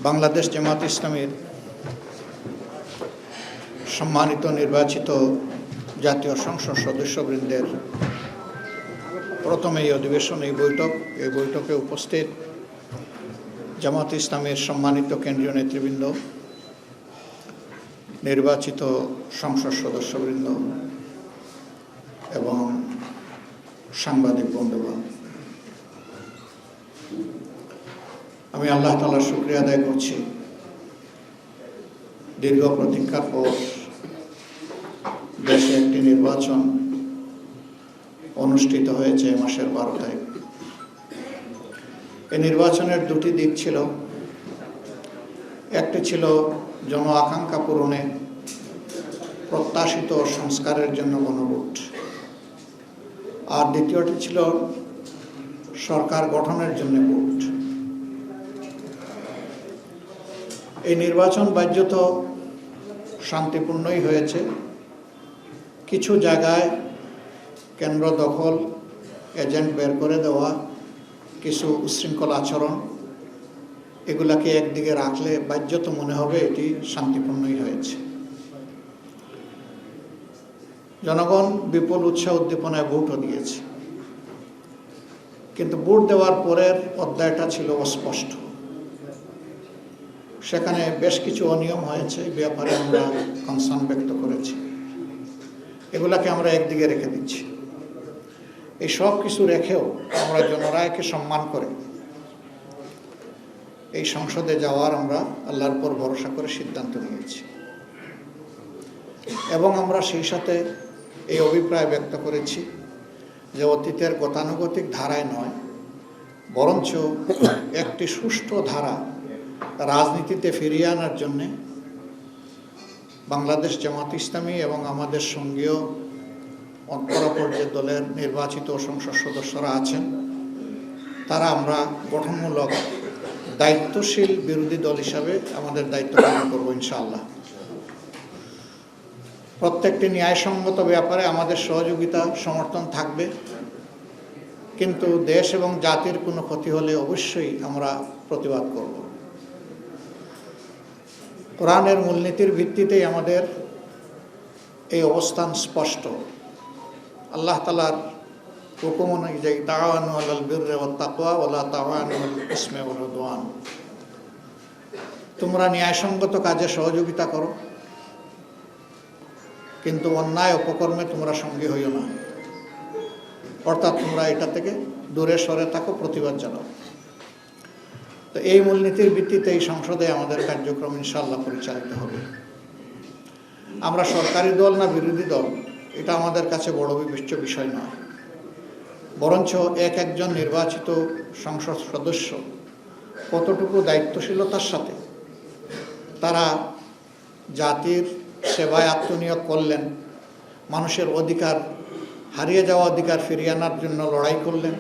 বাংলাদেশ জামাত ইসলামীর সম্মানিত নির্বাচিত জাতীয় সংসদ সদস্যবৃন্দের প্রথম এই অধিবেশন, এই বৈঠকে উপস্থিত জামাত ইসলামের সম্মানিত কেন্দ্রীয় নেতৃবৃন্দ, নির্বাচিত সংসদ সদস্যবৃন্দ এবং সাংবাদিক বন্ধুগণ, আমি আল্লাহ তাআলার শুকরিয়া আদায় করছি। দীর্ঘ প্রতীক্ষার পর দেশে একটি নির্বাচন অনুষ্ঠিত হয়েছে মাসের 12 তারিখ। এই নির্বাচনের দুটি দিক ছিল। একটি ছিল জন আকাঙ্ক্ষা পূরণে প্রত্যাশিত সংস্কারের জন্য গণভোট, আর দ্বিতীয়টি ছিল সরকার গঠনের জন্য ভোট। এই নির্বাচন বাহ্যত শান্তিপূর্ণই হয়েছে। কিছু জায়গায় কেন্দ্র দখল, এজেন্ট বের করে দেওয়া, কিছু উচ্ছৃঙ্খল আচরণ, এগুলাকে একদিকে রাখলে বাহ্যত মনে হবে এটি শান্তিপূর্ণই হয়েছে। জনগণ বিপুল উৎসাহ উদ্দীপনায় ভোটও দিয়েছে, কিন্তু ভোট দেওয়ার পরের অধ্যায়টা ছিল অস্পষ্ট। সেখানে বেশ কিছু অনিয়ম হয়েছে, এই ব্যাপারে আমরা কনসার্ন ব্যক্ত করেছি। এগুলাকে আমরা একদিকে রেখে দিচ্ছি। এই সব কিছু রেখেও আমরা জনরায়কে সম্মান করে এই সংসদে যাওয়ার আমরা আল্লাহর উপর ভরসা করে সিদ্ধান্ত নিয়েছি, এবং আমরা সেই সাথে এই অভিপ্রায় ব্যক্ত করেছি যে অতীতের গতানুগতিক ধারায় নয়, বরঞ্চ একটি সুষ্ঠু ধারা রাজনীতিতে ফিরিয়ে আনার জন্যে বাংলাদেশ জামাত ইসলামী এবং আমাদের সঙ্গীয় অপরাপর যে দলের নির্বাচিত সংসদ সদস্যরা আছেন, তারা আমরা গঠনমূলক দায়িত্বশীল বিরোধী দল হিসাবে আমাদের দায়িত্ব পালন করবো ইনশাআল্লাহ। প্রত্যেকটি ন্যায়সঙ্গত ব্যাপারে আমাদের সহযোগিতা সমর্থন থাকবে, কিন্তু দেশ এবং জাতির কোনো ক্ষতি হলে অবশ্যই আমরা প্রতিবাদ করব। কোরআনের মূলনীতির ভিত্তিতেই আমাদের এই অবস্থান স্পষ্ট। আল্লাহ তাআলার হুকুম অনুযায়ী তাআওয়ানু আলাল বিররি ওয়াত তাকওয়া ওয়া লা তাআওয়ানু আলাল ইসমি ওয়াল উদওয়ান, তোমরা ন্যায়সঙ্গত কাজে সহযোগিতা করো, কিন্তু অন্যায় অপকর্মে তোমরা সঙ্গী হইও না। অর্থাৎ তোমরা এটা থেকে দূরে সরে থাকো, প্রতিবাদ জানাও। তো এই মূলনীতির ভিত্তিতে এই সংসদে আমাদের কার্যক্রম ইনশাআল্লাহ পরিচালিত হবে। আমরা সরকারি দল না বিরোধী দল, এটা আমাদের কাছে বড় বিবেচ্য বিষয় নয়, বরঞ্চ একজন নির্বাচিত সংসদ সদস্য কতটুকু দায়িত্বশীলতার সাথে তারা জাতির সেবায় আত্মনিয়োগ করলেন, মানুষের অধিকার, হারিয়ে যাওয়া অধিকার ফিরিয়ে আনার জন্য লড়াই করলেন,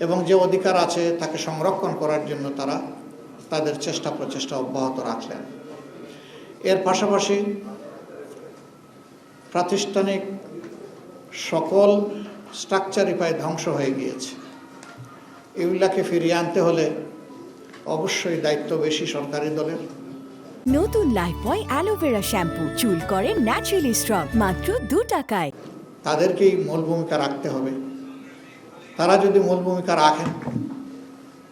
এবং যে অধিকার আছে তাকে সংরক্ষণ করার জন্য তারা তাদের চেষ্টা প্রচেষ্টা অব্যাহত রাখলেন। এর পাশাপাশি প্রাতিষ্ঠানিক সকল স্ট্রাকচারই প্রায় ধ্বংস হয়ে গিয়েছে। এগুলাকে ফিরিয়ে আনতে হলে অবশ্যই দায়িত্ব বেশি সরকারি দলের। নতুন লাইফবয় অ্যালোভেরা শ্যাম্পু, চুল করে ন্যাচারালি স্ট্রং, মাত্র 2 টাকায়। তাদেরকেই মূল ভূমিকা রাখতে হবে। তারা যদি মূল ভূমিকা রাখেন,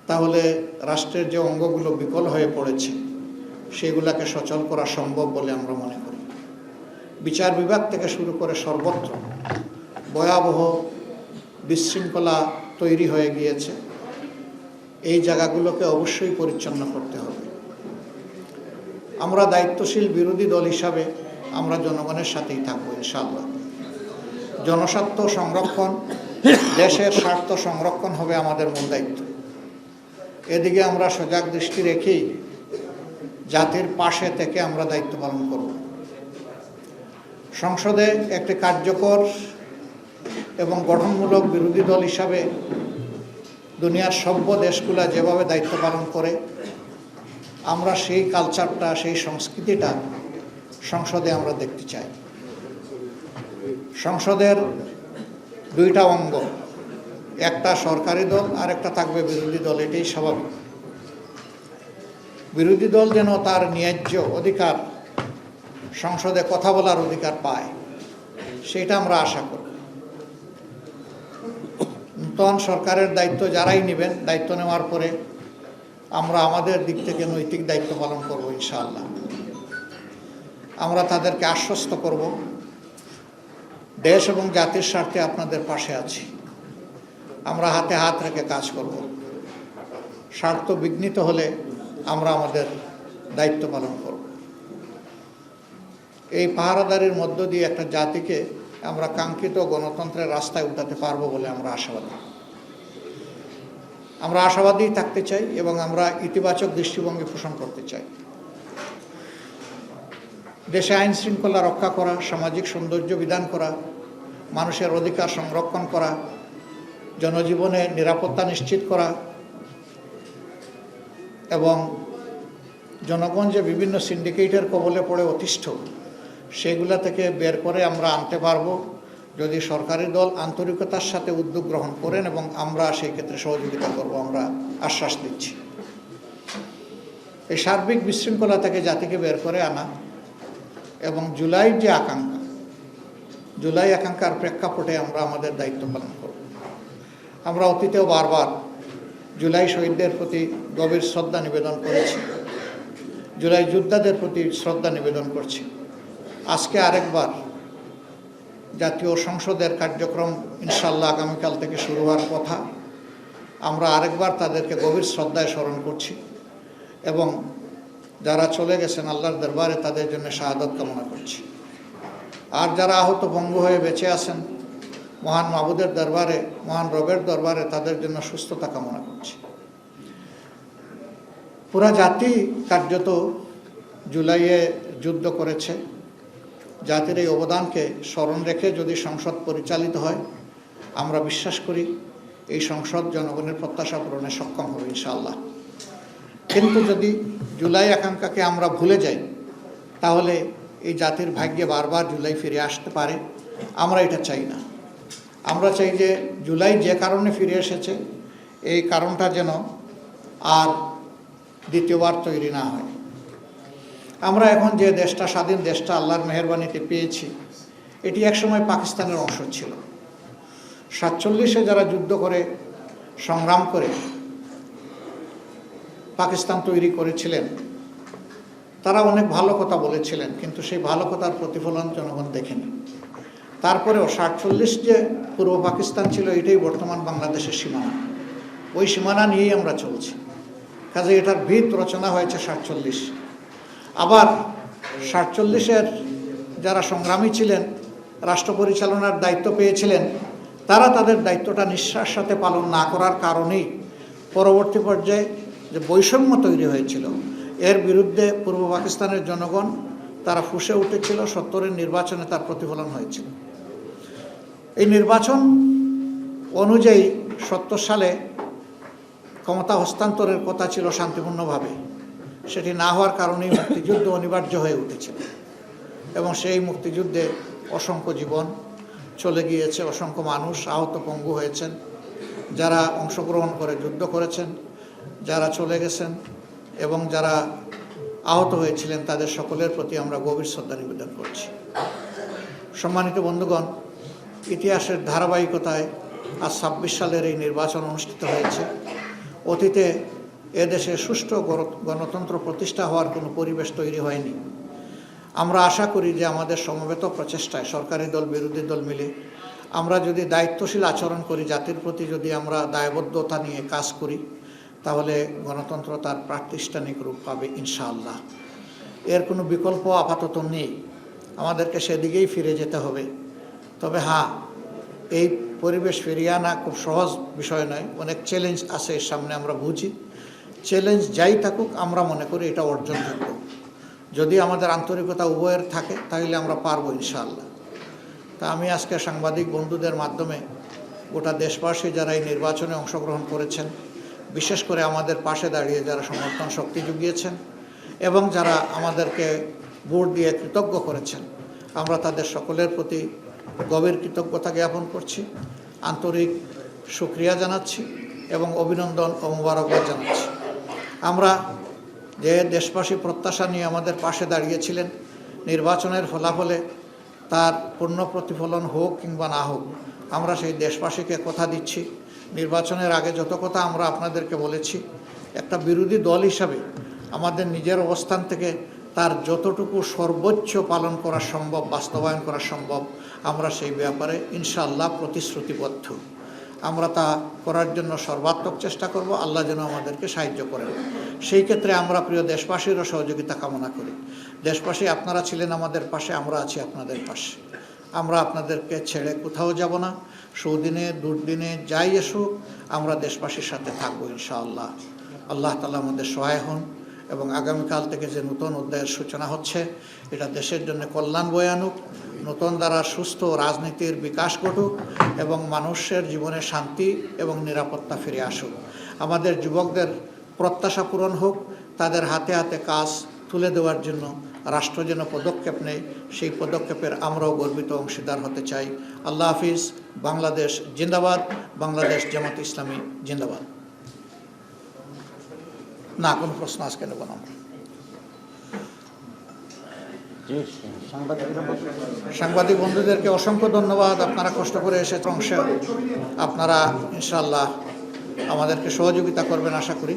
তাহলে রাষ্ট্রের যে অঙ্গগুলো বিকল হয়ে পড়েছে সেগুলোকে সচল করা সম্ভব বলে আমরা মনে করি। বিচার বিভাগ থেকে শুরু করে সর্বত্র ভয়াবহ বিশৃঙ্খলা তৈরি হয়ে গিয়েছে। এই জায়গাগুলোকে অবশ্যই পরিচ্ছন্ন করতে হবে। আমরা দায়িত্বশীল বিরোধী দল হিসাবে আমরা জনগণের সাথেই থাকবো ইনশাআল্লাহ। জনস্বার্থ সংরক্ষণ, দেশের স্বার্থ সংরক্ষণ হবে আমাদের মূল দায়িত্ব। এদিকে আমরা সজাগ দৃষ্টি রেখেই জাতির পাশে থেকে আমরা দায়িত্ব পালন করব। সংসদে একটি কার্যকর এবং গঠনমূলক বিরোধী দল হিসাবে দুনিয়ার সভ্য দেশগুলো যেভাবে দায়িত্ব পালন করে, আমরা সেই কালচারটা, সেই সংস্কৃতিটা সংসদে আমরা দেখতে চাই। সংসদের দুইটা অঙ্গ, একটা সরকারি দল আর একটা থাকবে বিরোধী দল, এটাই স্বাভাবিক। বিরোধী দল যেন তার ন্যায্য অধিকার, সংসদে কথা বলার অধিকার পায়, সেটা আমরা আশা করব। নতুন সরকারের দায়িত্ব যারাই নেবেন, দায়িত্ব নেওয়ার পরে আমরা আমাদের দিক থেকে নৈতিক দায়িত্ব পালন করব ইনশাআল্লাহ। আমরা তাদেরকে আশ্বস্ত করব, দেশ এবং জাতির স্বার্থে আপনাদের পাশে আছি। আমরা হাতে হাত রেখে কাজ করব। স্বার্থ বিঘ্নিত হলে আমরা আমাদের দায়িত্ব পালন করব। এই পাহারাদারির মধ্য দিয়ে একটা জাতিকে আমরা কাঙ্ক্ষিত গণতন্ত্রের রাস্তায় উঠাতে পারবো বলে আমরা আশাবাদী। আমরা আশাবাদী থাকতে চাই এবং আমরা ইতিবাচক দৃষ্টিভঙ্গি পোষণ করতে চাই। দেশে আইন শৃঙ্খলা রক্ষা করা, সামাজিক সৌন্দর্য বিধান করা, মানুষের অধিকার সংরক্ষণ করা, জনজীবনে নিরাপত্তা নিশ্চিত করা এবং জনগণ যে বিভিন্ন সিন্ডিকেটের কবলে পড়ে অতিষ্ঠ, সেগুলা থেকে বের করে আমরা আনতে পারবো যদি সরকারি দল আন্তরিকতার সাথে উদ্যোগ গ্রহণ করেন, এবং আমরা সেই ক্ষেত্রে সহযোগিতা করব, আমরা আশ্বাস দিচ্ছি। এই সার্বিক বিশৃঙ্খলা থেকে জাতিকে বের করে আনা এবং জুলাইয়ের যে আকাঙ্ক্ষা, জুলাই আকাঙ্ক্ষার প্রেক্ষাপটে আমরা আমাদের দায়িত্ব পালন করব। আমরা অতীতেও বারবার জুলাই শহীদদের প্রতি গভীর শ্রদ্ধা নিবেদন করেছি, জুলাই যোদ্ধাদের প্রতি শ্রদ্ধা নিবেদন করছি। আজকে আরেকবার জাতীয় সংসদের কার্যক্রম ইনশাআল্লাহ আগামীকাল থেকে শুরু হওয়ার কথা। আমরা আরেকবার তাদেরকে গভীর শ্রদ্ধায় স্মরণ করছি এবং যারা চলে গেছেন আল্লাহর দরবারে তাদের জন্য শাহাদাত কামনা করছি। আর যারা আহত ভঙ্গ হয়ে বেঁচে আছেন, মহান মাবুদের দরবারে, মহান রবের দরবারে তাদের জন্য সুস্থতা কামনা করছি। পুরা জাতি কার্যত জুলাইয়ে যুদ্ধ করেছে। জাতির এই অবদানকে স্মরণ রেখে যদি সংসদ পরিচালিত হয়, আমরা বিশ্বাস করি এই সংসদ জনগণের প্রত্যাশা পূরণে সক্ষম হবে ইনশাআল্লাহ। কিন্তু যদি জুলাই আকাঙ্ক্ষাকে আমরা ভুলে যাই, তাহলে এই জাতির ভাগ্যে বারবার জুলাই ফিরে আসতে পারে। আমরা এটা চাই না। আমরা চাই যে জুলাই যে কারণে ফিরে এসেছে, এই কারণটা যেন আর দ্বিতীয়বার তৈরি না হয়। আমরা এখন যে দেশটা, স্বাধীন দেশটা আল্লাহর মেহেরবানিতে পেয়েছি, এটি একসময় পাকিস্তানের অংশ ছিল। 47-এ যারা যুদ্ধ করে, সংগ্রাম করে পাকিস্তান তৈরি করেছিলেন, তারা অনেক ভালো কথা বলেছিলেন, কিন্তু সেই ভালো কথার প্রতিফলন জনগণ দেখেনি। তারপরেও 47 যে পূর্ব পাকিস্তান ছিল, এটাই বর্তমান বাংলাদেশের সীমানা। ওই সীমানা নিয়েই আমরা চলছি। কাজে এটার ভিত রচনা হয়েছে 47। আবার 47-এর যারা সংগ্রামী ছিলেন, রাষ্ট্র পরিচালনার দায়িত্ব পেয়েছিলেন, তারা তাদের দায়িত্বটা নিষ্ঠার সাথে পালন না করার কারণেই পরবর্তী পর্যায়ে যে বৈষম্য তৈরি হয়েছিল, এর বিরুদ্ধে পূর্ব পাকিস্তানের জনগণ তারা ফুঁসে উঠেছিল। 70-এর নির্বাচনে তার প্রতিফলন হয়েছিল। এই নির্বাচন অনুযায়ী 70 সালে ক্ষমতা হস্তান্তরের কথা ছিল শান্তিপূর্ণভাবে, সেটি না হওয়ার কারণেই মুক্তিযুদ্ধ অনিবার্য হয়ে উঠেছিল এবং সেই মুক্তিযুদ্ধে অসংখ্য জীবন চলে গিয়েছে, অসংখ্য মানুষ আহত পঙ্গু হয়েছেন। যারা অংশগ্রহণ করে যুদ্ধ করেছেন, যারা চলে গেছেন এবং যারা আহত হয়েছিলেন, তাদের সকলের প্রতি আমরা গভীর শ্রদ্ধা নিবেদন করছি। সম্মানিত বন্ধুগণ, ইতিহাসের ধারাবাহিকতায় আজ 26 সালের এই নির্বাচন অনুষ্ঠিত হয়েছে। অতীতে এদেশে সুষ্ঠু গণতন্ত্র প্রতিষ্ঠা হওয়ার কোনো পরিবেশ তৈরি হয়নি। আমরা আশা করি যে আমাদের সমবেত প্রচেষ্টায় সরকারি দল, বিরোধী দল মিলে আমরা যদি দায়িত্বশীল আচরণ করি, জাতির প্রতি যদি আমরা দায়বদ্ধতা নিয়ে কাজ করি, তাহলে গণতন্ত্র তার প্রাতিষ্ঠানিক রূপ পাবে ইনশাআল্লাহ। এর কোনো বিকল্প আপাতত নেই। আমাদেরকে সেদিকেই ফিরে যেতে হবে। তবে হ্যাঁ, এই পরিবেশ ফিরিয়ে আনা খুব সহজ বিষয় নয়। অনেক চ্যালেঞ্জ আছে এর সামনে, আমরা বুঝি। চ্যালেঞ্জ যাই থাকুক, আমরা মনে করি এটা অর্জনযোগ্য। যদি আমাদের আন্তরিকতা উভয়ের থাকে, তাহলে আমরা পারবো ইনশাআল্লাহ। তা আমি আজকে সাংবাদিক বন্ধুদের মাধ্যমে গোটা দেশবাসী যারা এই নির্বাচনে অংশগ্রহণ করেছেন, বিশেষ করে আমাদের পাশে দাঁড়িয়ে যারা সমর্থন শক্তি জুগিয়েছেন এবং যারা আমাদেরকে ভোট দিয়ে কৃতজ্ঞ করেছেন, আমরা তাদের সকলের প্রতি গভীর কৃতজ্ঞতা জ্ঞাপন করছি, আন্তরিক শুকরিয়া জানাচ্ছি এবং অভিনন্দন ও মোবারকবাদ জানাচ্ছি। আমরা যে দেশবাসী প্রত্যাশা নিয়ে আমাদের পাশে দাঁড়িয়েছিলেন, নির্বাচনের ফলাফলে তার পূর্ণ প্রতিফলন হোক কিংবা না হোক, আমরা সেই দেশবাসীকে কথা দিচ্ছি, নির্বাচনের আগে যত কথা আমরা আপনাদেরকে বলেছি, একটা বিরোধী দল হিসাবে আমাদের নিজের অবস্থান থেকে তার যতটুকু সর্বোচ্চ পালন করা সম্ভব, বাস্তবায়ন করা সম্ভব, আমরা সেই ব্যাপারে ইনশাআল্লাহ প্রতিশ্রুতিবদ্ধ। আমরা তা করার জন্য সর্বাত্মক চেষ্টা করব। আল্লাহ যেন আমাদেরকে সাহায্য করেন। সেই ক্ষেত্রে আমরা প্রিয় দেশবাসীরও সহযোগিতা কামনা করি। দেশবাসী, আপনারা ছিলেন আমাদের পাশে, আমরা আছি আপনাদের পাশে। আমরা আপনাদেরকে ছেড়ে কোথাও যাব না। সুদিনে দুর্দিনে যাই এসুক, আমরা দেশবাসীর সাথে থাকবো ইনশাআল্লাহ। আল্লাহ তাআলা আমাদের সহায় হন এবং আগামীকাল থেকে যে নতুন অধ্যায়ের সূচনা হচ্ছে, এটা দেশের জন্য কল্যাণ বয়ে আনুক, নতুন দ্বারা সুস্থ রাজনীতির বিকাশ ঘটুক এবং মানুষের জীবনে শান্তি এবং নিরাপত্তা ফিরে আসুক। আমাদের যুবকদের প্রত্যাশা পূরণ হোক, তাদের হাতে হাতে কাজ তুলে দেওয়ার জন্য রাষ্ট্র যেন পদক্ষেপ নেয়, সেই পদক্ষেপের আমরাও গর্বিত অংশীদার হতে চাই। আল্লাহ হাফিজ। বাংলাদেশ জিন্দাবাদ। বাংলাদেশ জামাত ইসলামী জিন্দাবাদ। না, কোনো প্রশ্ন আজকে নেব না। সাংবাদিক বন্ধুদেরকে অসংখ্য ধন্যবাদ। আপনারা কষ্ট করে এসেছেন, অংশে আপনারা ইনশাআল্লাহ আমাদেরকে সহযোগিতা করবেন আশা করি।